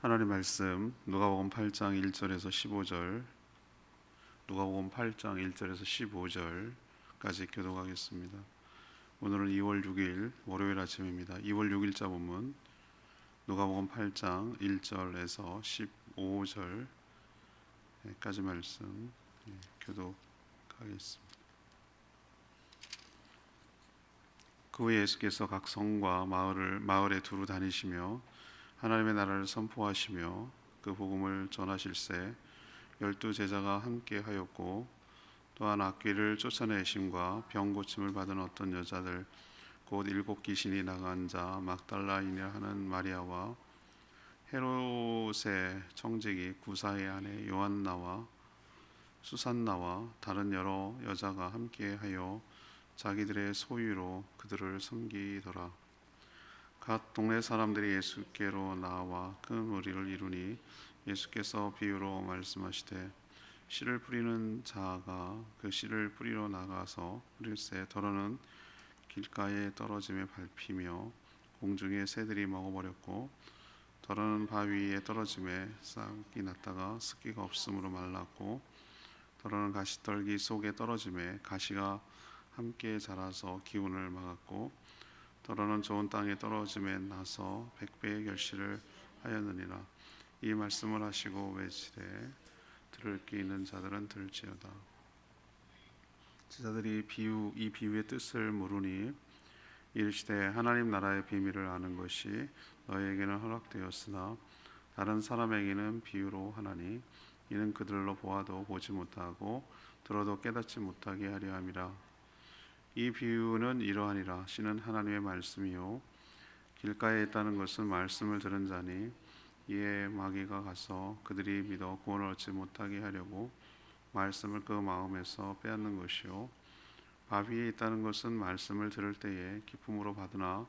하나님 말씀 누가복음 8장 1절에서 15절, 누가복음 8장 1절에서 15절까지 교독하겠습니다. 오늘은 2월 6일 월요일 아침입니다. 2월 6일자 본문 누가복음 8장 1절에서 15절까지 말씀 교독하겠습니다. 그 후에 예수께서 각 성과 마을에 두루 다니시며 하나님의 나라를 선포하시며 그 복음을 전하실새 12 제자가 함께 하였고, 또한 악귀를 쫓아내심과 병 고침을 받은 어떤 여자들 곧 7 귀신이 나간 자 막달라인이라 하는 마리아와 헤롯의 청지기 구사의 아내 요한나와 수산나와 다른 여러 여자가 함께하여 자기들의 소유로 그들을 섬기더라. 각 동네 사람들이 예수께로 나와 큰 무리를 이루니 예수께서 비유로 말씀하시되 씨를 뿌리는 자가 그 씨를 뿌리러 나가서 뿌릴새 더러는 길가에 떨어짐에 밟히며 공중의 새들이 먹어버렸고, 더러는 바위에 떨어짐에 싹이 났다가 습기가 없으므로 말랐고, 더러는 가시떨기 속에 떨어짐에 가시가 함께 자라서 기운을 막았고, 더러는 좋은 땅에 떨어짐에 나서 100배의 결실을 하였느니라. 이 말씀을 하시고 외치되 들을 귀 있는 자들은 들을지어다. 제자들이 이 비유의 뜻을 물으니 이르시되 하나님 나라의 비밀을 아는 것이 너희에게는 허락되었으나 다른 사람에게는 비유로 하나니 이는 그들로 보아도 보지 못하고 들어도 깨닫지 못하게 하려 함이라. 이 비유는 이러하니라. 씨는 하나님의 말씀이요 길가에 있다는 것은 말씀을 들은 자니 이에 마귀가 가서 그들이 믿어 구원을 얻지 못하게 하려고 말씀을 그 마음에서 빼앗는 것이요, 바위에 있다는 것은 말씀을 들을 때에 기쁨으로 받으나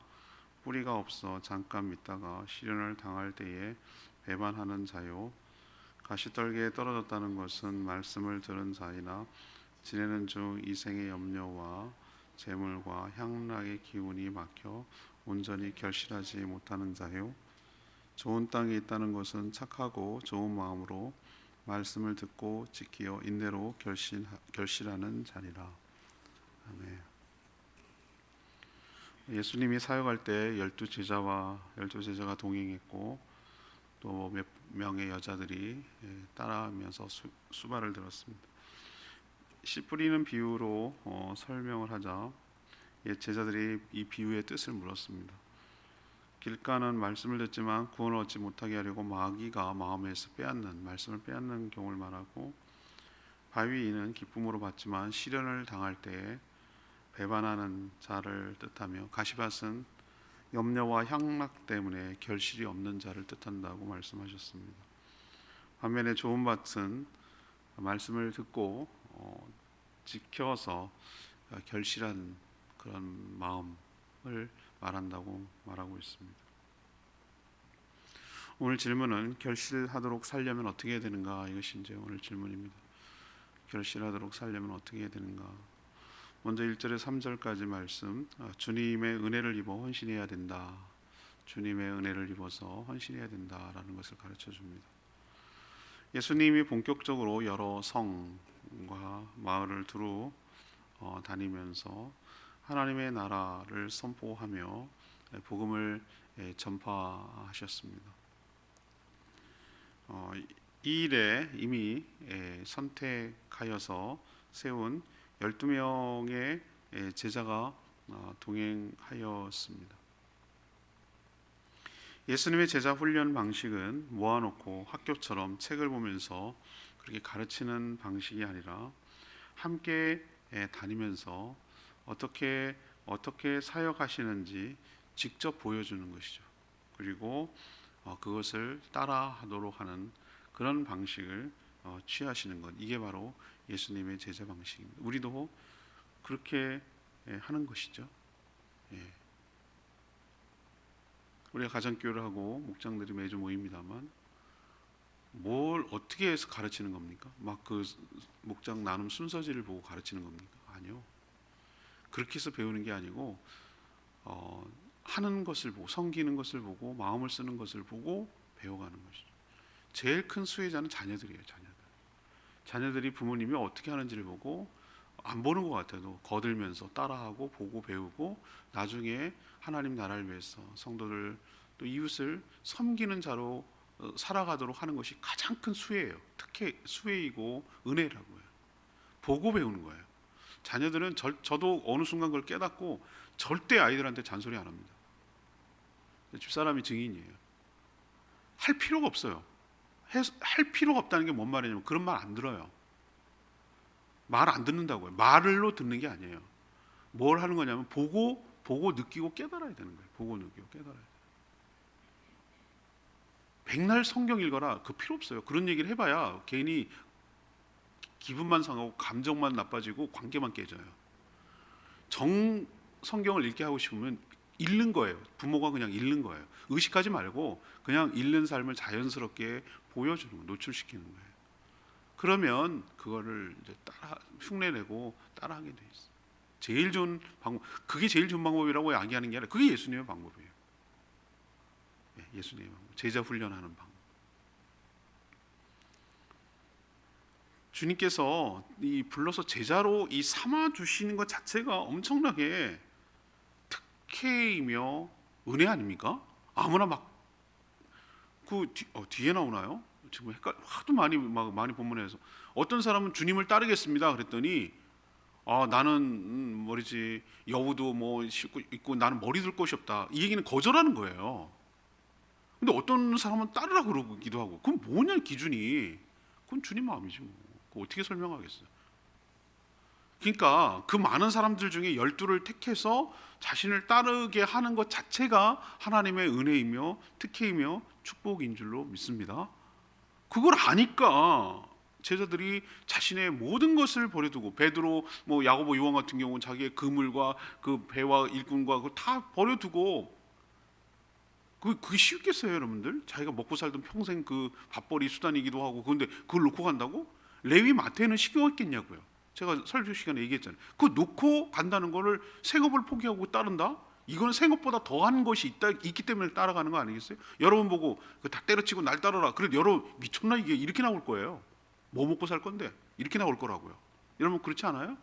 뿌리가 없어 잠깐 믿다가 시련을 당할 때에 배반하는 자요, 가시떨기에 떨어졌다는 것은 말씀을 들은 자이나 지내는 중 이생의 염려와 재물과 향락의 기운이 막혀 온전히 결실하지 못하는 자요, 좋은 땅에 있다는 것은 착하고 좋은 마음으로 말씀을 듣고 지키어 인내로 결실하는 자니라. 아멘. 예수님이 사역할 때 12 제자가 동행했고, 또 몇 명의 여자들이 따라하면서 수발을 들었습니다. 씨 뿌리는 비유로 설명을 하자 제자들이 이 비유의 뜻을 물었습니다. 길가는 말씀을 듣지만 구원을 얻지 못하게 하려고 마귀가 마음에서 말씀을 빼앗는 경우를 말하고, 바위는 기쁨으로 받지만 시련을 당할 때에 배반하는 자를 뜻하며, 가시밭은 염려와 향락 때문에 결실이 없는 자를 뜻한다고 말씀하셨습니다. 반면에 좋은 밭은 말씀을 듣고 지켜서 결실한 그런 마음을 말하고 있습니다. 오늘 질문은 결실하도록 살려면 어떻게 해야 되는가, 이것이 이제 오늘 질문입니다. 결실하도록 살려면 어떻게 해야 되는가. 먼저 1절에서 3절까지 말씀, 주님의 은혜를 입어 헌신해야 된다. 주님의 은혜를 입어서 헌신해야 된다라는 것을 가르쳐 줍니다. 예수님이 본격적으로 여러 성과 마을을 두루 다니면서 하나님의 나라를 선포하며 복음을 전파하셨습니다. 이 일에 이미 선택하여서 세운 12명의 제자가 동행하였습니다. 예수님의 제자 훈련 방식은 모아놓고 학교처럼 책을 보면서 그렇게 가르치는 방식이 아니라 함께 다니면서 어떻게 사역하시는지 직접 보여주는 것이죠. 그리고 그것을 따라하도록 하는 그런 방식을 취하시는 것, 이게 바로 예수님의 제자 방식입니다. 우리도 그렇게 하는 것이죠. 우리가 가정교회를 하고 목장들이 매주 모입니다만 뭘 어떻게 해서 가르치는 겁니까? 막 그 목장 나눔 순서지를 보고 가르치는 겁니까? 아니요. 그렇게 해서 배우는 게 아니고 하는 것을 보고, 섬기는 것을 보고, 마음을 쓰는 것을 보고 배워가는 것이죠. 제일 큰 수혜자는 자녀들이에요. 자녀들이 부모님이 어떻게 하는지를 보고 안 보는 것 같아도 거들면서 따라하고 보고 배우고 나중에 하나님 나라를 위해서 성도들 또 이웃을 섬기는 자로 살아가도록 하는 것이 가장 큰 수혜예요. 특히 수혜이고 은혜라고 해요. 보고 배우는 거예요. 자녀들은 저도 어느 순간 그걸 깨닫고 절대 아이들한테 잔소리 안 합니다. 집사람이 증인이에요. 할 필요가 없어요. 할 필요가 없다는 게 뭔 말이냐면 그런 말 안 들어요. 말 안 듣는다고요. 말로 듣는 게 아니에요. 뭘 하는 거냐면 보고 느끼고 깨달아야 되는 거예요. 보고 느끼고 깨달아야 돼요. 백날 성경 읽어라. 그 필요 없어요. 그런 얘기를 해봐야 괜히 기분만 상하고 감정만 나빠지고 관계만 깨져요. 성경을 읽게 하고 싶으면 읽는 거예요. 부모가 그냥 읽는 거예요. 의식하지 말고 그냥 읽는 삶을 자연스럽게 보여주는 거, 노출시키는 거예요. 그러면 그거를 이제 흉내내고 따라하게 돼 있어요. 제일 좋은 방법, 그게 제일 좋은 방법이라고 이야기하는 게 아니라 그게 예수님의 방법이에요. 예수님의 방법, 제자 훈련하는 방법. 주님께서 불러서 제자로 삼아 주시는 것 자체가 엄청나게 특혜이며 은혜 아닙니까? 아무나 뒤에 나오나요? 지금 하도 많이 본문에서 어떤 사람은 주님을 따르겠습니다 그랬더니 나는 머리지 여우도 뭐 싣고 있고 나는 머리 둘 곳이 없다. 이 얘기는 거절하는 거예요. 근데 어떤 사람은 따르라 그러기도 하고 그럼 뭐냐 기준이? 그건 주님 마음이지 뭐. 그거 어떻게 설명하겠어요? 그러니까 그 많은 사람들 중에 12를 택해서 자신을 따르게 하는 것 자체가 하나님의 은혜이며 특혜이며 축복인 줄로 믿습니다. 그걸 아니까 제자들이 자신의 모든 것을 버려두고 베드로, 야고보, 요한 같은 경우는 자기의 그물과 그 배와 일꾼과 그걸 다 버려두고 그게 쉽겠어요, 여러분들? 자기가 먹고 살던 평생 그 밥벌이 수단이기도 하고 그런데 그걸 놓고 간다고? 레위 마태는 시켰겠냐고요. 제가 설교 시간에 얘기했잖아요. 그거 놓고 간다는 거를 생업을 포기하고 따른다? 이건 생업보다 더한 것이 있기 때문에 따라가는 거 아니겠어요? 여러분 보고 다 때려치고 날 따르라. 그래도 여러분 미쳤나 이게 이렇게 나올 거예요. 뭐 먹고 살 건데 이렇게 나올 거라고요. 여러분 그렇지 않아요?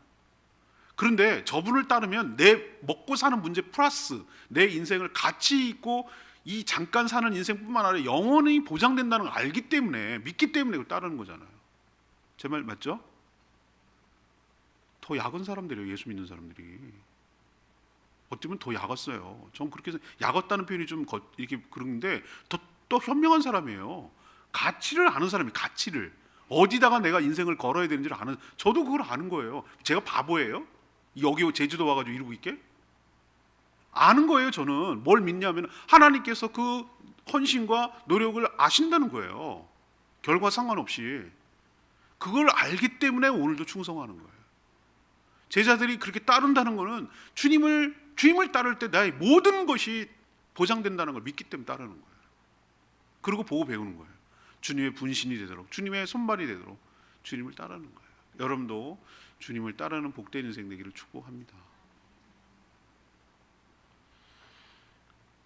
그런데 저분을 따르면 내 먹고 사는 문제 플러스 내 인생을 가치 있고 이 잠깐 사는 인생뿐만 아니라 영원히 보장된다는 걸 알기 때문에 믿기 때문에 그걸 따르는 거잖아요. 제 말 맞죠? 더 약은 사람들이에요. 예수 믿는 사람들이. 어쩌면 더 약았어요. 전 그렇게 해서 약았다는 표현이 좀 이렇게 그런데 더 현명한 사람이에요. 가치를 아는 사람이 가치를 어디다가 내가 인생을 걸어야 되는지를 아는. 저도 그걸 아는 거예요. 제가 바보예요? 여기 제주도 와가지고 이러고 있게? 아는 거예요. 저는 뭘 믿냐면 하나님께서 그 헌신과 노력을 아신다는 거예요. 결과 상관없이 그걸 알기 때문에 오늘도 충성하는 거예요. 제자들이 그렇게 따른다는 것은 주님을 따를 때 나의 모든 것이 보장된다는 걸 믿기 때문에 따르는 거예요. 그리고 보고 배우는 거예요. 주님의 분신이 되도록, 주님의 손발이 되도록 주님을 따르는 거예요. 여러분도 주님을 따르는 복된 인생 되기를 축복합니다.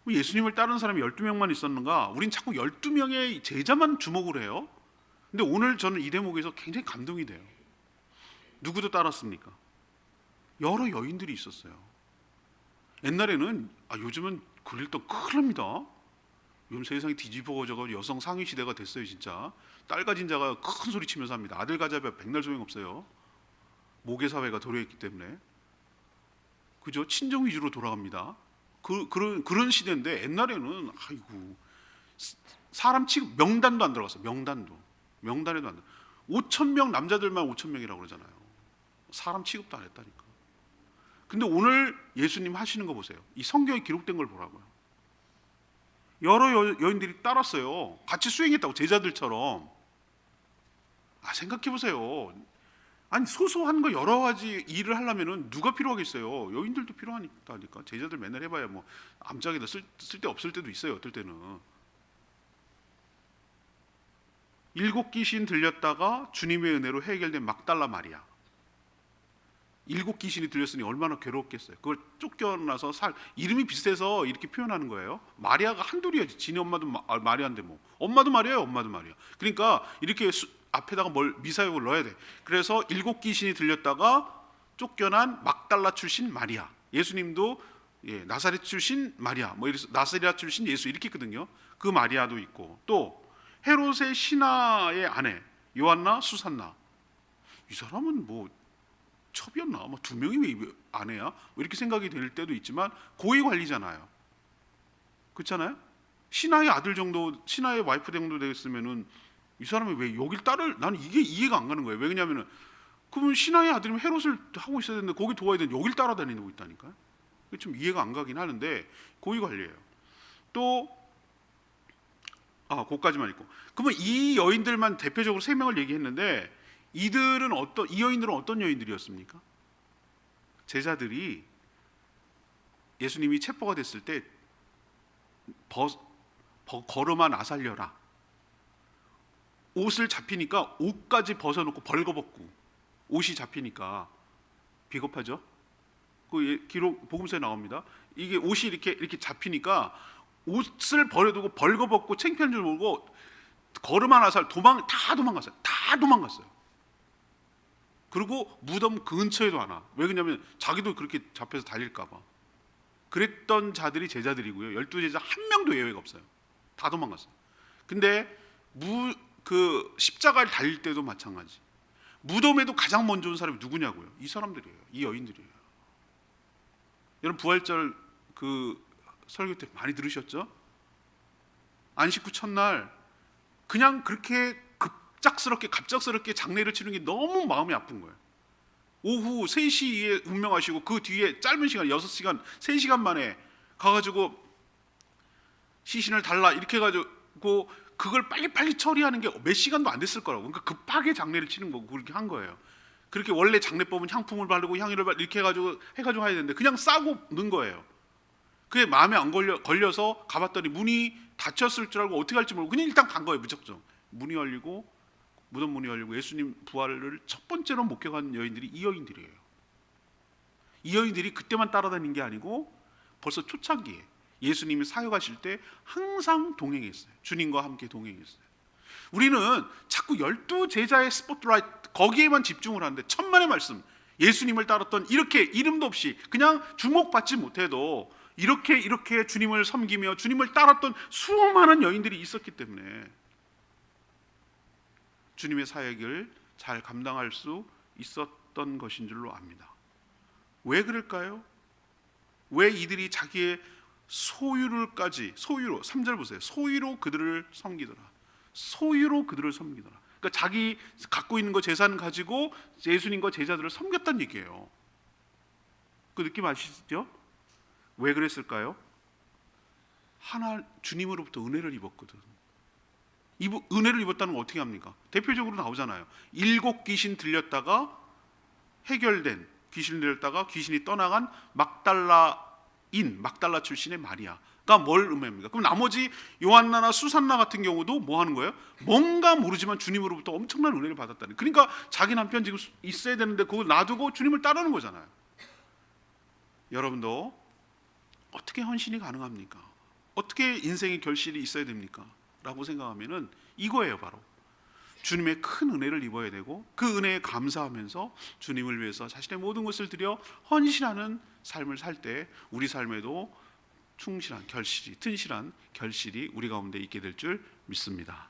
예수님을 따르는 사람이 12명만 있었는가? 우린 자꾸 12명의 제자만 주목을 해요. 근데 오늘 저는 이 대목에서 굉장히 감동이 돼요. 누구도 따랐습니까? 여러 여인들이 있었어요. 옛날에는 요즘은 그럴 때 큰일 납니다. 요즘 세상이 뒤집어져서 여성 상위 시대가 됐어요. 진짜 딸 가진 자가 큰 소리 치면서 합니다. 아들 가져야 백날 소용없어요. 모계 사회가 도래했기 때문에. 그죠? 친정 위주로 돌아갑니다. 그런 시대인데 옛날에는 사람 취급 명단도 안 들어갔어요. 명단에도 안 들어. 5,000명 남자들만 5,000명이라고 그러잖아요. 사람 취급도 안 했다니까. 근데 오늘 예수님 하시는 거 보세요. 이 성경에 기록된 걸 보라고요. 여러 여인들이 따랐어요. 같이 수행했다고 제자들처럼. 생각해 보세요. 아니 소소한 거 여러 가지 일을 하려면은 누가 필요하겠어요? 여인들도 필요하니까. 제자들 맨날 해봐야 뭐 암짝에다 쓸데 없을 때도 있어요. 어떨 때는 7 귀신 들렸다가 주님의 은혜로 해결된 막달라 마리아. 일곱 귀신이 들렸으니 얼마나 괴로웠겠어요. 그걸 쫓겨나서 이름이 비슷해서 이렇게 표현하는 거예요. 마리아가 한둘이야지. 지네 엄마도 마리아인데 뭐 엄마도 마리아예요. 엄마도 마리아. 그러니까 이렇게 앞에다가 미사역을 넣어야 돼. 그래서 일곱 귀신이 들렸다가 쫓겨난 막달라 출신 마리아. 예수님도 나사렛 출신 마리아, 뭐 이래서 나사렛 출신 예수 이렇게 있거든요. 그 마리아도 있고 또 헤롯의 신하의 아내 요한나, 수산나. 이 사람은 뭐 첩이었나? 뭐 두 명이 왜 아내야? 뭐 이렇게 생각이 될 때도 있지만 고위 관리잖아요. 그렇잖아요? 신하의 아들 정도, 신하의 와이프 정도 됐으면은 이 사람이 왜 여길 따를? 나는 이게 이해가 안 가는 거예요. 왜냐면은 그러면 신하의 아들이면 헤롯을 하고 있어야 되는데 거기 도와야 되는데 여길 따라다니고 있다니까요. 좀 이해가 안 가긴 하는데 고위 관리예요. 또 그까지만 있고. 그러면 이 여인들만 대표적으로 세 명을 얘기했는데 이 여인들은 어떤 여인들이었습니까? 제자들이 예수님이 체포가 됐을 때 걸음아 나살려라. 옷을 잡히니까 옷까지 벗어놓고 벌거벗고 옷이 잡히니까 비겁하죠. 그 기록 복음서에 나옵니다. 이게 옷이 이렇게 잡히니까 옷을 버려두고 벌거벗고 창피한 줄 모르고 걸음아 나살 다 도망갔어요. 그리고 무덤 근처에도 안 와. 왜 그러냐면 자기도 그렇게 잡혀서 달릴까 봐. 그랬던 자들이 제자들이고요. 12제자 한 명도 예외가 없어요. 다 도망갔어요. 근데 그 십자가를 달릴 때도 마찬가지. 무덤에도 가장 먼저 온 사람이 누구냐고요? 이 사람들이에요. 이 여인들이에요. 여러분 부활절 그 설교 때 많이 들으셨죠? 안식 후 첫날 그냥 그렇게 갑작스럽게 장례를 치르는 게 너무 마음이 아픈 거예요. 오후 3시에 운명하시고 그 뒤에 짧은 시간 6시간 3시간 만에 가가지고 시신을 달라 이렇게 해가지고 그걸 빨리빨리 처리하는 게 몇 시간도 안 됐을 거라고. 그러니까 급하게 장례를 치는 거고 그렇게 한 거예요. 그렇게 원래 장례법은 향품을 바르고 향유를 바르고 이렇게 해가지고 해야 되는데 그냥 싸고 넣은 거예요. 그게 마음에 안 걸려서 가봤더니 문이 닫혔을 줄 알고 어떻게 할지 모르고 그냥 일단 간 거예요. 무작정 무덤 문이 열리고 예수님 부활을 첫 번째로 목격한 여인들이 이 여인들이에요. 이 여인들이 그때만 따라다닌 게 아니고 벌써 초창기에 예수님이 사역하실 때 항상 동행했어요. 주님과 함께 동행했어요. 우리는 자꾸 12제자의 스포트라이트 거기에만 집중을 하는데 천만의 말씀 예수님을 따랐던 이렇게 이름도 없이 그냥 주목받지 못해도 이렇게 주님을 섬기며 주님을 따랐던 수많은 여인들이 있었기 때문에 주님의 사역을 잘 감당할 수 있었던 것인 줄로 압니다. 왜 그럴까요? 왜 이들이 자기의 소유로 3절 보세요. 소유로 그들을 섬기더라. 그러니까 자기 갖고 있는 거 재산 가지고 예수님과 제자들을 섬겼다는 얘기예요. 그 느낌 아시죠? 왜 그랬을까요? 주님으로부터 은혜를 입었거든. 은혜를 입었다는 건 어떻게 합니까? 대표적으로 나오잖아요. 7 귀신 들렸다가 해결된 귀신 들렸다가 귀신이 떠나간 막달라 출신의 마리아가 뭘 의미합니까? 그럼 나머지 요한나나 수산나 같은 경우도 뭐 하는 거예요? 뭔가 모르지만 주님으로부터 엄청난 은혜를 받았다는. 그러니까 자기 남편 지금 있어야 되는데 그걸 놔두고 주님을 따르는 거잖아요. 여러분도 어떻게 헌신이 가능합니까? 어떻게 인생의 결실이 있어야 됩니까? 라고 생각하면은 이거예요. 바로 주님의 큰 은혜를 입어야 되고 그 은혜에 감사하면서 주님을 위해서 자신의 모든 것을 들여 헌신하는 삶을 살 때 우리 삶에도 튼실한 결실이 우리 가운데 있게 될 줄 믿습니다.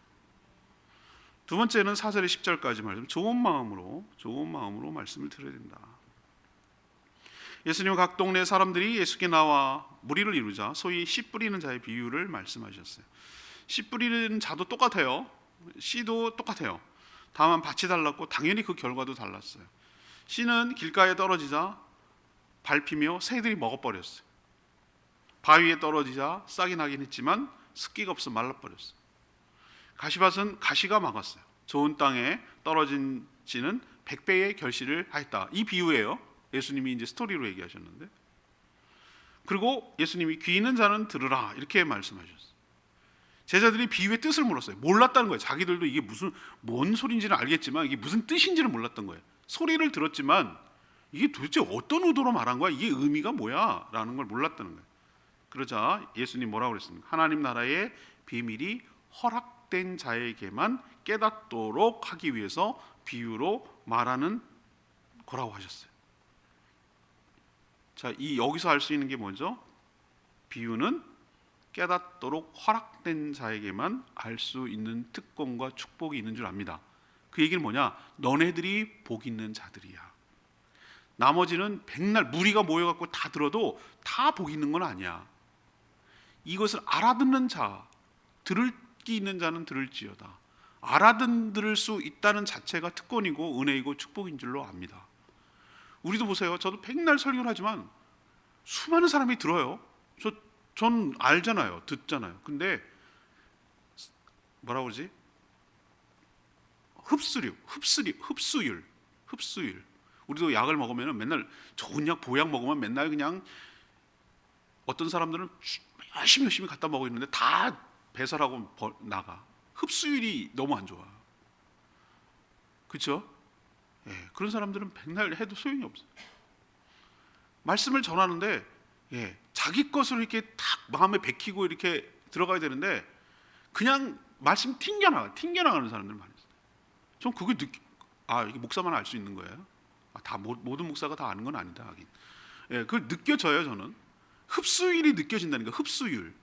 두 번째는 4절에 10절까지 말씀, 좋은 마음으로 말씀을 들어야 된다. 예수님은 각 동네 사람들이 예수께 나와 무리를 이루자 소위 씨 뿌리는 자의 비유를 말씀하셨어요. 씨 뿌리는 자도 똑같아요. 씨도 똑같아요. 다만 밭이 달랐고 당연히 그 결과도 달랐어요. 씨는 길가에 떨어지자 밟히며 새들이 먹어버렸어요. 바위에 떨어지자 싹이 나긴 했지만 습기가 없어 말라버렸어요. 가시밭은 가시가 막았어요. 좋은 땅에 떨어진 씨는 100배의 결실을 하였다. 이 비유예요. 예수님이 이제 스토리로 얘기하셨는데, 그리고 예수님이 귀 있는 자는 들으라 이렇게 말씀하셨어요. 제자들이 비유의 뜻을 몰랐어요. 몰랐다는 거예요. 자기들도 이게 뭔 소리인지는 알겠지만 이게 무슨 뜻인지는 몰랐던 거예요. 소리를 들었지만 이게 도대체 어떤 의도로 말한 거야? 이게 의미가 뭐야? 라는 걸 몰랐다는 거예요. 그러자 예수님 뭐라고 그랬습니까? 하나님 나라의 비밀이 허락된 자에게만 깨닫도록 하기 위해서 비유로 말하는 거라고 하셨어요. 자, 이 여기서 알 수 있는 게 뭐죠? 비유는 깨닫도록 허락된 자에게만 알 수 있는 특권과 축복이 있는 줄 압니다. 그 얘기는 뭐냐? 너네들이 복 있는 자들이야. 나머지는 백날 무리가 모여갖고 다 들어도 다 복 있는 건 아니야. 이것을 알아듣는 자, 들을 귀 있는 자는 들을지어다. 알아들을 수 있다는 자체가 특권이고 은혜이고 축복인 줄로 압니다. 우리도 보세요. 저도 백날 설교를 하지만 수많은 사람이 들어요. 전 알잖아요. 듣잖아요. 근데 뭐라고 그러지? 흡수율. 우리도 약을 먹으면 맨날 좋은 약, 보약 먹으면 맨날 그냥 어떤 사람들은 열심히 갖다 먹고 있는데 다 배설하고 나가. 흡수율이 너무 안 좋아. 그렇죠? 예, 그런 사람들은 백날 해도 소용이 없어요. 말씀을 전하는데 자기 것으로 이렇게 탁 마음에 bek히고 이렇게 들어가야 되는데 그냥 말씀 튕겨나가는 사람들 많이 있어요. 전 그게 이게 목사만 알 수 있는 거예요. 다 모든 목사가 다 아는 건 아니다 하긴. 그걸 느껴져요. 저는 흡수율이 느껴진다는 거. 흡수율.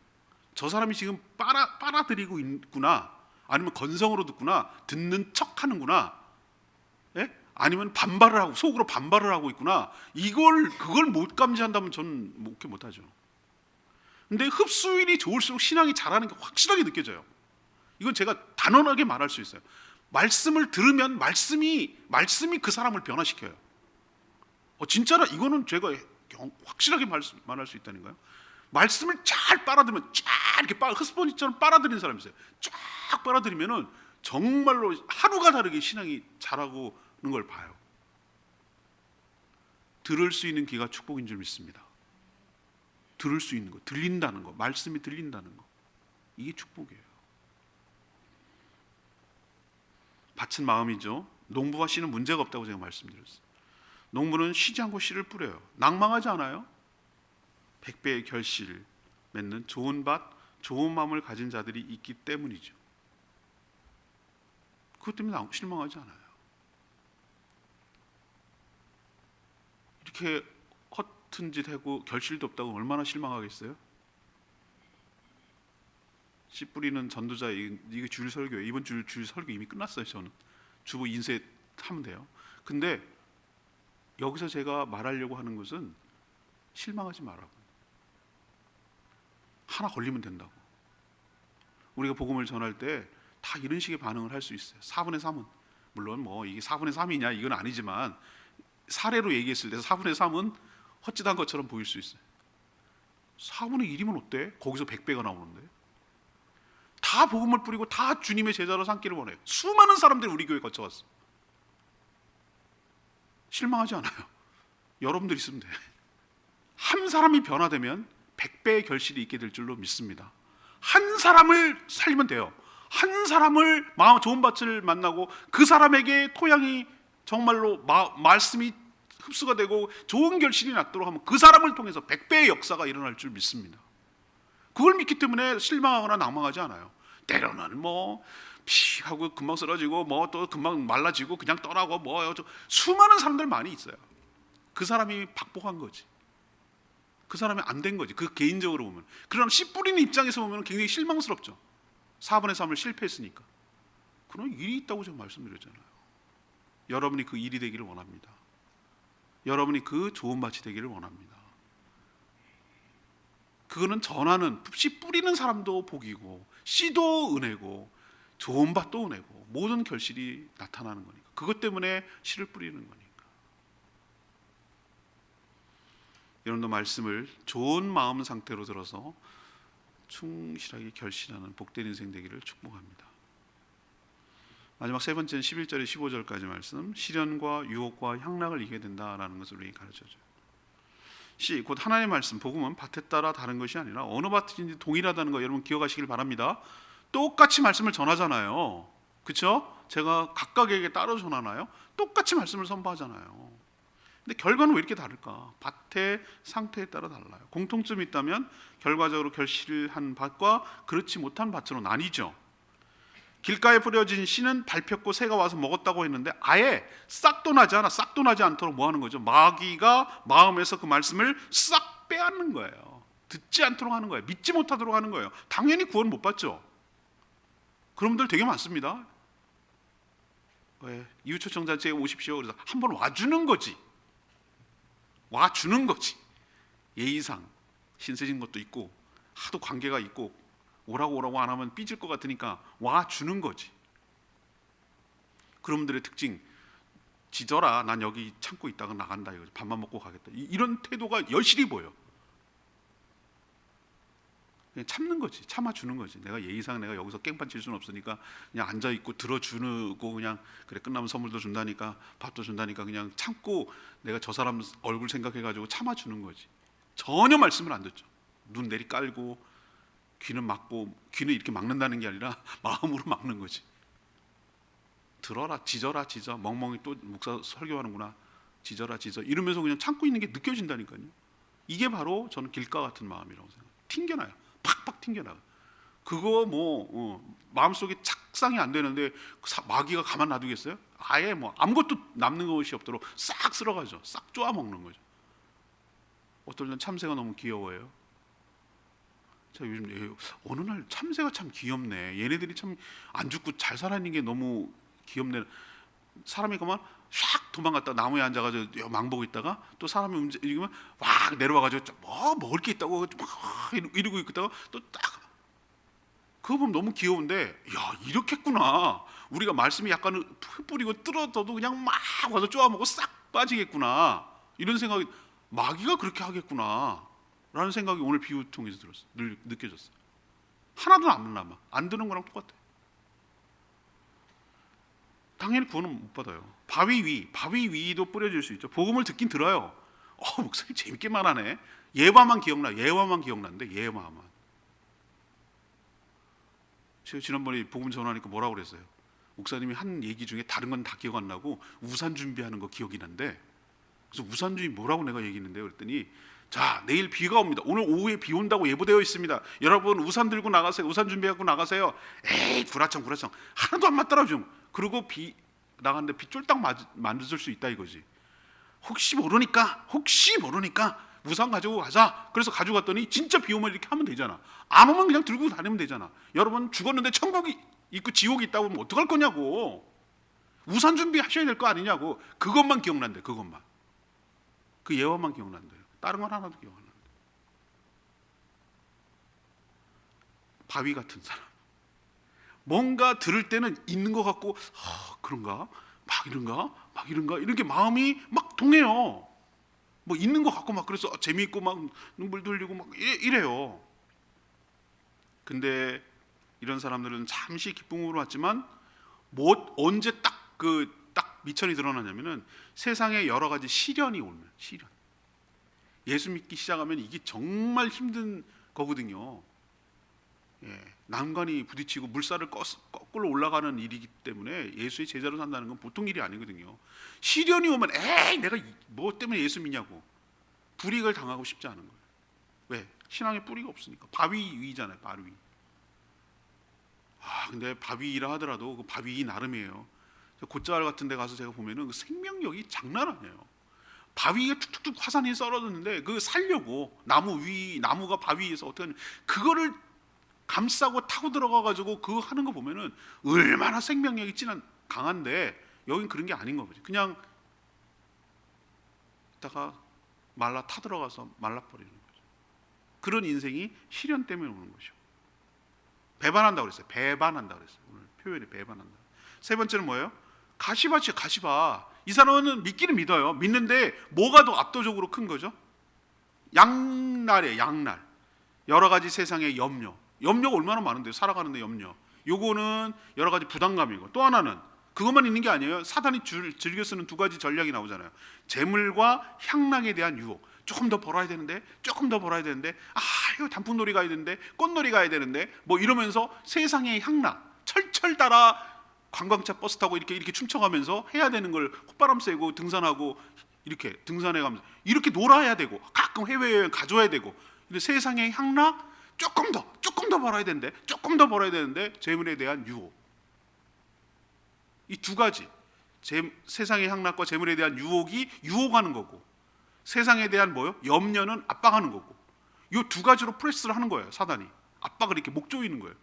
저 사람이 지금 빨아들이고 있구나. 아니면 건성으로 듣구나. 듣는 척하는구나. 아니면 속으로 반발을 하고 있구나. 그걸 못 감지한다면 저는 목회 못하죠. 근데 흡수율이 좋을수록 신앙이 잘하는 게 확실하게 느껴져요. 이건 제가 단언하게 말할 수 있어요. 말씀을 들으면 말씀이 그 사람을 변화시켜요. 진짜라. 이거는 제가 확실하게 말할 수 있다는 거예요. 말씀을 잘 빨아들이면 쫙 이렇게 흡스pon지처럼 빨아들이는 사람이 있어요. 쫙 빨아들이면은 정말로 하루가 다르게 신앙이 자라고는 걸 봐요. 들을 수 있는 귀가 축복인 줄 믿습니다. 들을 수 있는 거, 들린다는 거, 말씀이 들린다는 거, 이게 축복이에요. 밭은 마음이죠. 농부와 씨는 문제가 없다고 제가 말씀드렸어요. 농부는 쉬지 않고 씨를 뿌려요. 낭망하지 않아요. 100배의 결실 맺는 좋은 밭, 좋은 마음을 가진 자들이 있기 때문이죠. 그것 때문에 실망하지 않아요. 이렇게 허튼 짓 하고 결실도 없다고 얼마나 실망하겠어요? 씨 뿌리는 전도자, 이게 주일 설교예요. 이번 주일 설교 이미 끝났어요. 저는 주보 인쇄하면 돼요. 근데 여기서 제가 말하려고 하는 것은 실망하지 말라고. 하나 걸리면 된다고. 우리가 복음을 전할 때 다 이런 식의 반응을 할 수 있어요. 4분의 3은 물론 이게 4분의 3이냐 이건 아니지만 사례로 얘기했을 때 4분의 3은 헛짓한 것처럼 보일 수 있어요. 4분의 1이면 어때? 거기서 100배가 나오는데. 다 복음을 뿌리고 다 주님의 제자로 삼기를 원해요. 수많은 사람들이 우리 교회 거쳐왔어. 실망하지 않아요. 여러분들 있으면 돼. 한 사람이 변화되면 100배의 결실이 있게 될 줄로 믿습니다. 한 사람을 살리면 돼요. 한 사람을 좋은 밭을 만나고 그 사람에게 토양이 정말로 말씀이 흡수가 되고 좋은 결실이 났도록 하면 그 사람을 통해서 100배의 역사가 일어날 줄 믿습니다. 그걸 믿기 때문에 실망하거나 낭망하지 않아요. 때로는 피하고 금방 쓰러지고 또 금방 말라지고 그냥 떠나고 수많은 사람들 많이 있어요. 그 사람이 박복한 거지. 그 사람이 안 된 거지. 그 개인적으로 보면. 그러나 씨 뿌리는 입장에서 보면 굉장히 실망스럽죠. 4분의 3을 실패했으니까. 그런 일이 있다고 제가 말씀드렸잖아요. 여러분이 그 일이 되기를 원합니다. 여러분이 그 좋은 밭이 되기를 원합니다. 그거는 전하는, 씨 뿌리는 사람도 복이고 씨도 은혜고 좋은 밭도 은혜고 모든 결실이 나타나는 거니까. 그것 때문에 씨를 뿌리는 거니까. 여러분도 말씀을 좋은 마음 상태로 들어서 충실하게 결실하는 복된 인생 되기를 축복합니다. 마지막 세 번째는 11절에 15절까지 말씀. 시련과 유혹과 향락을 이겨야 된다라는 것을 우리에게 가르쳐줘요. 씨, 곧 하나님의 말씀, 복음은 밭에 따라 다른 것이 아니라 어느 밭인지 동일하다는 거 여러분 기억하시길 바랍니다. 똑같이 말씀을 전하잖아요. 그렇죠? 제가 각각에게 따로 전하나요? 똑같이 말씀을 선포하잖아요. 근데 결과는 왜 이렇게 다를까? 밭의 상태에 따라 달라요. 공통점이 있다면 결과적으로 결실한 밭과 그렇지 못한 밭으로 나뉘죠. 길가에 뿌려진 씨는 밟혔고 새가 와서 먹었다고 했는데 아예 싹도 나지 않도록 뭐 하는 거죠? 마귀가 마음에서 그 말씀을 싹 빼앗는 거예요. 듣지 않도록 하는 거예요. 믿지 못하도록 하는 거예요. 당연히 구원 못 받죠. 그런 분들 되게 많습니다. 왜? 이웃초청자체에 오십시오. 그래서 한번 와주는 거지. 예의상 신세진 것도 있고 하도 관계가 있고 오라고 안 하면 삐질 것 같으니까 와주는 거지. 그런 분들의 특징, 지져라, 난 여기 참고 있다가 나간다 이거지. 밥만 먹고 가겠다. 이런 태도가 여실히 보여. 그냥 참는 거지. 참아주는 거지. 내가 예의상 내가 여기서 깽판 칠 수는 없으니까 그냥 앉아 있고 들어주고 그냥 그래 끝나면 선물도 준다니까 밥도 준다니까 그냥 참고 내가 저 사람 얼굴 생각해가지고 참아주는 거지. 전혀 말씀을 안 듣죠. 눈 내리 깔고 귀는 막고, 귀는 이렇게 막는다는 게 아니라 마음으로 막는 거지. 들어라, 짖어. 멍멍이 또 목사 설교하는구나. 짖어 이러면서 그냥 참고 있는 게 느껴진다니까요. 이게 바로 저는 길가 같은 마음이라고 생각해요. 튕겨나요. 팍팍 튕겨나요. 그거 마음속에 착상이 안 되는데 마귀가 가만 놔두겠어요? 아예 아무것도 남는 것이 없도록 싹 쓸어가죠. 싹 쪼아 먹는 거죠. 어떨 땐 참새가 너무 귀여워요. 제가 요즘 어느 날 참새가 참 귀엽네. 얘네들이 참 안 죽고 잘 살아있는 게 너무 귀엽네. 사람이 가면 샥 도망갔다 나무에 앉아가지고 망보고 있다가 또 사람이 움직이면 막 내려와가지고 먹을 게 있다고 막 이러고 있다가 또 딱 그거 보면 너무 귀여운데 야 이렇겠구나. 우리가 말씀이 약간 뿌리고 뜯어져도 그냥 막 와서 쪼아먹고 싹 빠지겠구나. 이런 생각이 마귀가 그렇게 하겠구나 라는 생각이 오늘 비유 통해서 늘 느껴졌어요. 하나도 안 남아. 안 드는 거랑 똑같아. 당연히 구원은 못 받아요. 바위 위도 뿌려질 수 있죠. 복음을 듣긴 들어요. 목사님 재밌게 말하네. 예화만 기억나는데 예화만. 제가 지난번에 복음 전하니까 뭐라고 그랬어요? 목사님이 한 얘기 중에 다른 건 다 기억 안 나고 우산 준비하는 거 기억이 난대. 그래서 우산 준비 뭐라고 내가 얘기했는데 그랬더니 자 내일 비가 옵니다. 오늘 오후에 비 온다고 예보되어 있습니다. 여러분 우산 들고 나가세요. 우산 준비하고 나가세요. 에이 구라청 하나도 안 맞더라 좀. 그리고 비 나갔는데 비 쫄딱 맞을 수 있다 이거지. 혹시 모르니까 우산 가지고 가자. 그래서 가지고 갔더니 진짜 비 오면 이렇게 하면 되잖아. 안 오면 그냥 들고 다니면 되잖아. 여러분 죽었는데 천국이 있고 지옥이 있다고 하면 어떡할 거냐고. 우산 준비하셔야 될 거 아니냐고. 그것만 기억난대. 그것만. 그 예화만 기억난대요. 다른 건 하나도 기억 안 난대. 바위 같은 사람. 뭔가 들을 때는 있는 것 같고 그런가? 막 이런가? 이렇게 마음이 막 동해요. 뭐 있는 것 같고 막 그래서 재미있고 막 눈물 돌리고 막 이래요. 근데 이런 사람들은 잠시 기쁨으로 왔지만 언제 딱 미천이 드러나냐면은 세상에 여러 가지 시련이 오면 시련. 예수 믿기 시작하면 이게 정말 힘든 거거든요. 난관이 부딪히고 물살을 거꾸로 올라가는 일이기 때문에 예수의 제자로 산다는 건 보통 일이 아니거든요. 시련이 오면 내가 뭐 때문에 예수 믿냐고 불이익을 당하고 싶지 않은 거예요. 왜? 신앙에 뿌리가 없으니까. 바위 위잖아요. 바위 위. 근데 바위 위라 하더라도 그 바위 위 나름이에요. 곧자갈 같은 데 가서 제가 보면은 그 생명력이 장난 아니에요. 바위가 툭툭툭 화산이 썰어졌는데 그 살려고 나무가 바위 위에서 어떻게 하냐 그거를 감싸고 타고 들어가가지고 그거 하는 거 보면은 얼마나 생명력이 강한데 여긴 그런 게 아닌 거지. 그냥 이따가 말라 타들어가서 말라버리는 거죠. 그런 인생이 시련 때문에 오는 거죠. 배반한다고 그랬어요. 오늘 표현이 배반한다. 세 번째는 뭐예요? 가시밭이에요. 가시밭. 이 사람은 믿기는 믿어요. 믿는데 뭐가 더 압도적으로 큰 거죠? 양날이에요. 양날. 여러 가지 세상의 염려가 얼마나 많은데요. 살아가는데 염려. 요거는 여러 가지 부담감이고 또 하나는 그것만 있는 게 아니에요. 사단이 즐겨 쓰는 두 가지 전략이 나오잖아요. 재물과 향락에 대한 유혹. 조금 더 벌어야 되는데 이거 단풍놀이 가야 되는데 꽃놀이 가야 되는데 뭐 이러면서 세상의 향락 철철 따라 관광차 버스 타고 이렇게 춤춰가면서 해야 되는 걸 콧바람 쐬고 등산하고 이렇게 등산해 가면서 이렇게 놀아야 되고 가끔 해외여행 가줘야 되고, 근데 세상의 향락 조금 더 벌어야 되는데, 조금 더 벌어야 되는데 재물에 대한 유혹, 이 두 가지, 세상의 향락과 재물에 대한 유혹이 유혹하는 거고, 세상에 대한 뭐요? 염려는 압박하는 거고, 이 두 가지로 프레스를 하는 거예요. 사단이 압박을 이렇게 목 조이는 거예요.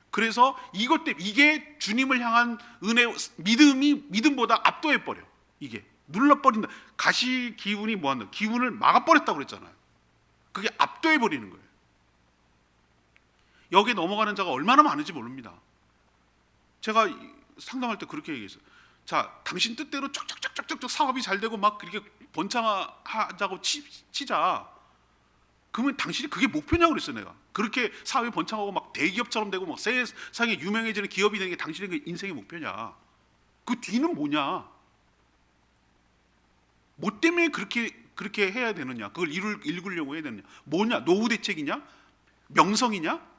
그래서 이것 때문에 이게 주님을 향한 은혜, 믿음보다 압도해 버려. 이게 눌러버린다. 가시 기운이 뭐한다? 기운을 막아버렸다고 그랬잖아요. 그게 압도해 버리는 거예요. 여기에 넘어가는 자가 얼마나 많은지 모릅니다. 제가 상담할 때 그렇게 얘기했어요. 자, 당신 뜻대로 쫙쫙쫙쫙쫙 사업이 잘 되고 막 그렇게 번창하자고 치자. 그러면 당신이 그게 목표냐고 그랬어요. 내가 그렇게 사업이 번창하고 막 대기업처럼 되고 막 세상에 유명해지는 기업이 되는 게 당신의 인생의 목표냐? 그 뒤는 뭐냐? 뭐 때문에 그렇게 해야 되느냐? 그걸 이루려고 해야 되느냐? 뭐냐? 노후 대책이냐? 명성이냐?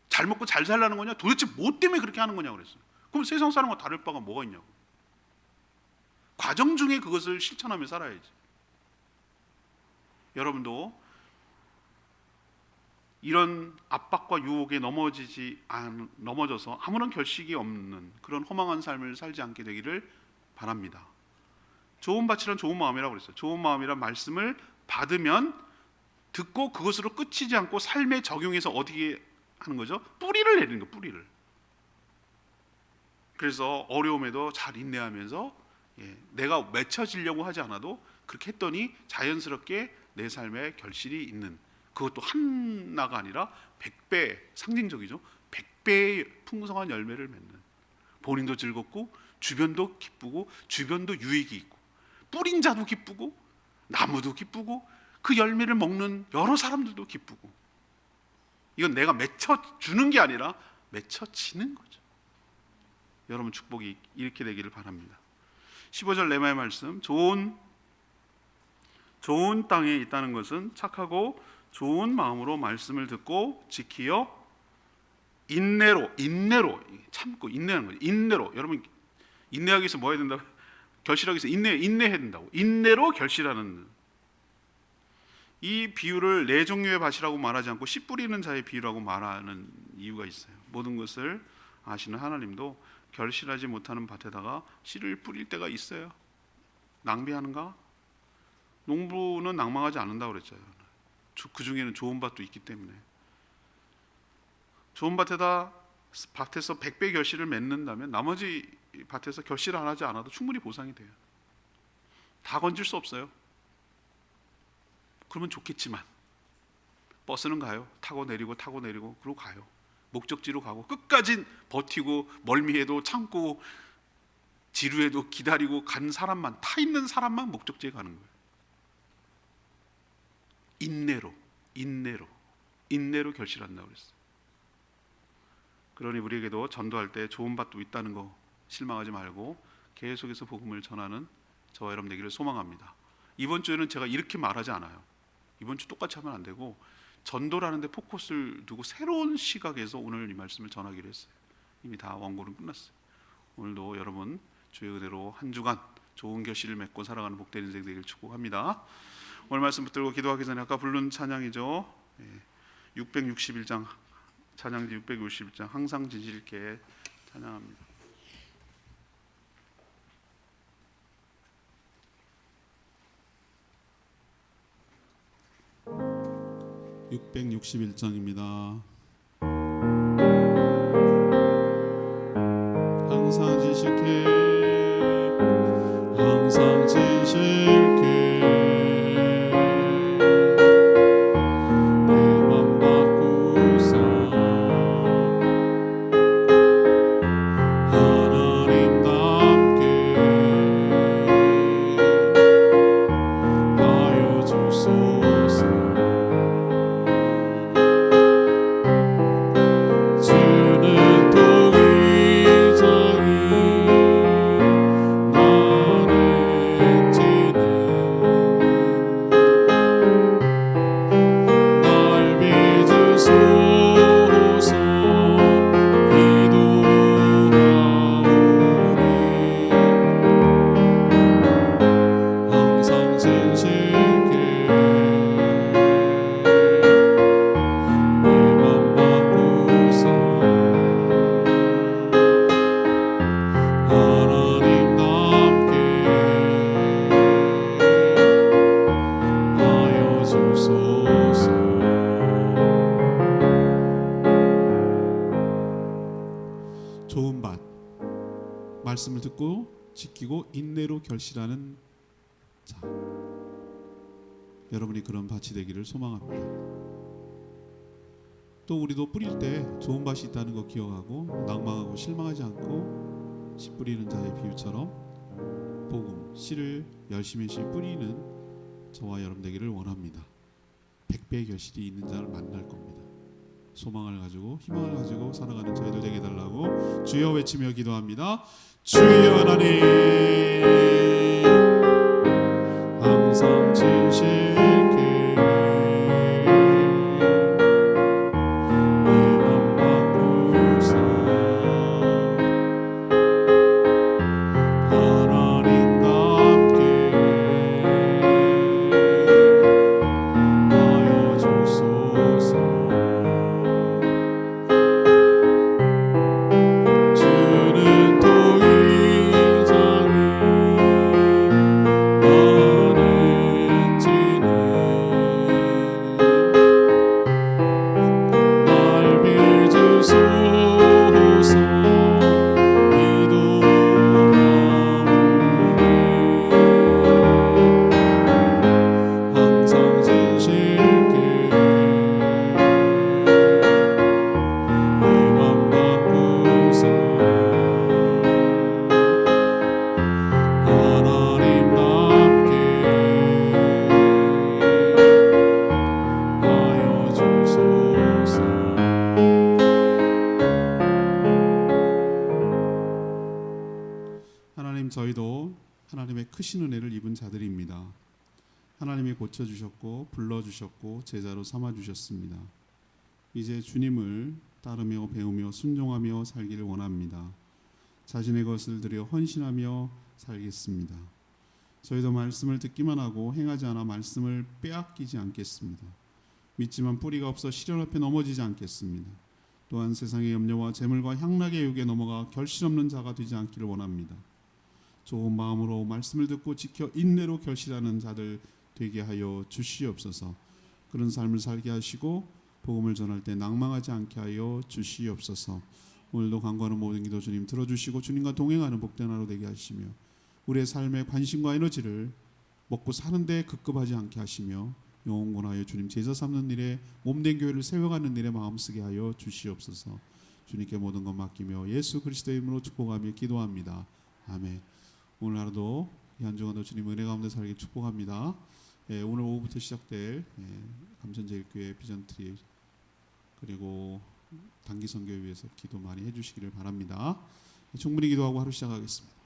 잘 먹고 잘 살라는 거냐? 도대체 뭐 때문에 그렇게 하는 거냐고 그랬어요. 그럼 세상 사람과 다를 바가 뭐가 있냐고. 과정 중에 그것을 실천하며 살아야지. 여러분도 이런 압박과 유혹에 넘어져서 아무런 결식이 없는 그런 허망한 삶을 살지 않게 되기를 바랍니다. 좋은 밭이란 좋은 마음이라고 그랬어요. 좋은 마음이란 말씀을 받으면 듣고 그것으로 끝이지 않고 삶에 적용해서 어디에 하는 거죠? 뿌리를 내리는 거, 뿌리를. 그래서 어려움에도 잘 인내하면서 내가 맺혀지려고 하지 않아도 그렇게 했더니 자연스럽게 내 삶에 결실이 있는, 그것도 하나가 아니라 100배, 상징적이죠. 100배의 풍성한 열매를 맺는, 본인도 즐겁고 주변도 기쁘고 주변도 유익이 있고 뿌린 자도 기쁘고 나무도 기쁘고 그 열매를 먹는 여러 사람들도 기쁘고, 이건 내가 맺혀주는 게 아니라 맺혀지는 거죠. 여러분 축복이 이렇게 되기를 바랍니다. 15절 레마의 말씀, 좋은 땅에 있다는 것은 착하고 좋은 마음으로 말씀을 듣고 지키어 인내로 참고 인내하는 거죠. 인내로, 여러분 인내하기 위해서 뭐 해야 된다고? 결실하기 위해서 인내해야 된다고. 인내로 결실하는, 이 비유를 네 종류의 밭이라고 말하지 않고 씨 뿌리는 자의 비유라고 말하는 이유가 있어요. 모든 것을 아시는 하나님도 결실하지 못하는 밭에다가 씨를 뿌릴 때가 있어요. 낭비하는가? 농부는 낭망하지 않는다고 그랬잖아요. 그 중에는 좋은 밭도 있기 때문에. 좋은 밭에서 100배 결실을 맺는다면 나머지 밭에서 결실을 하지 않아도 충분히 보상이 돼요. 다 건질 수 없어요. 그러면 좋겠지만 버스는 가요. 타고 내리고 그러고 가요. 목적지로 가고 끝까지 버티고 멀미해도 참고 지루해도 기다리고 간 사람만, 타 있는 사람만 목적지에 가는 거예요. 인내로 결실한다고 그랬어요. 그러니 우리에게도 전도할 때 좋은 밭도 있다는 거 실망하지 말고 계속해서 복음을 전하는 저와 여러분 되기를 소망합니다. 이번 주에는 제가 이렇게 말하지 않아요. 이번 주 똑같이 하면 안 되고 전도라는 데 포커스를 두고 새로운 시각에서 오늘 이 말씀을 전하기로 했어요. 이미 다 원고는 끝났어요. 오늘도 여러분 주의 은혜로 한 주간 좋은 결실을 맺고 살아가는 복된 인생 되기를 축복합니다. 오늘 말씀 붙들고 기도하기 전에 아까 부른 찬양이죠. 661장 찬양지 661장 항상 진실께 찬양합니다. 661장입니다. 항상 진실께 항상 진실께 주는 동의자이 좋은 밭, 말씀을 듣고 지키고 인내로 결실하는 자, 여러분이 그런 밭이 되기를 소망합니다. 또 우리도 뿌릴 때 좋은 밭이 있다는 거 기억하고 낭망하고 실망하지 않고 씨 뿌리는 자의 비유처럼 복음, 씨를 열심히 뿌리는 저와 여러분 되기를 원합니다. 100배의 결실이 있는 자를 만날 겁니다. 소망을 가지고 희망을 가지고 살아가는 저희들 되게 해달라고 주여 외치며 기도합니다. 주여 하나님, 항상 진실게 내맘 바꾸사 하나님답게 하여 주소서. 주는 더 이상이 많은지는 날 빚으소서. 기도하오니 항상 진실게 내 맘 바꾸사 하나님답게 하여 주소서. 하나님, 저희도 하나님의 크신 은혜를 입은 자들입니다. 하나님이 고쳐주셨고 불러주셨고 제자로 삼아주셨습니다. 이제 주님을 따르며 배우며 순종하며 살기를 원합니다. 자신의 것을 들여 헌신하며 살겠습니다. 저희도 말씀을 듣기만 하고 행하지 않아 말씀을 빼앗기지 않겠습니다. 믿지만 뿌리가 없어 시련 앞에 넘어지지 않겠습니다. 또한 세상의 염려와 재물과 향락의 유혹에 넘어가 결실 없는 자가 되지 않기를 원합니다. 좋은 마음으로 말씀을 듣고 지켜 인내로 결실하는 자들 되게 하여 주시옵소서. 그런 삶을 살게 하시고 복음을 전할 때 낭망하지 않게 하여 주시옵소서. 오늘도 간구하는 모든 기도 주님 들어주시고 주님과 동행하는 복된 하루 되게 하시며 우리의 삶의 관심과 에너지를 먹고 사는 데 급급하지 않게 하시며 영원하여 주님 제자 삼는 일에 몸된 교회를 세워가는 일에 마음 쓰게 하여 주시옵소서. 주님께 모든 것 맡기며 예수 그리스도의 이름으로 축복하며 기도합니다. 아멘. 오늘 하루도 이 한 주간도 주님 은혜 가운데 살게 축복합니다. 오늘 오후부터 시작될 감천제일교회 비전트리 그리고 단기 선교에 위해서 기도 많이 해주시기를 바랍니다. 충분히 기도하고 하루 시작하겠습니다.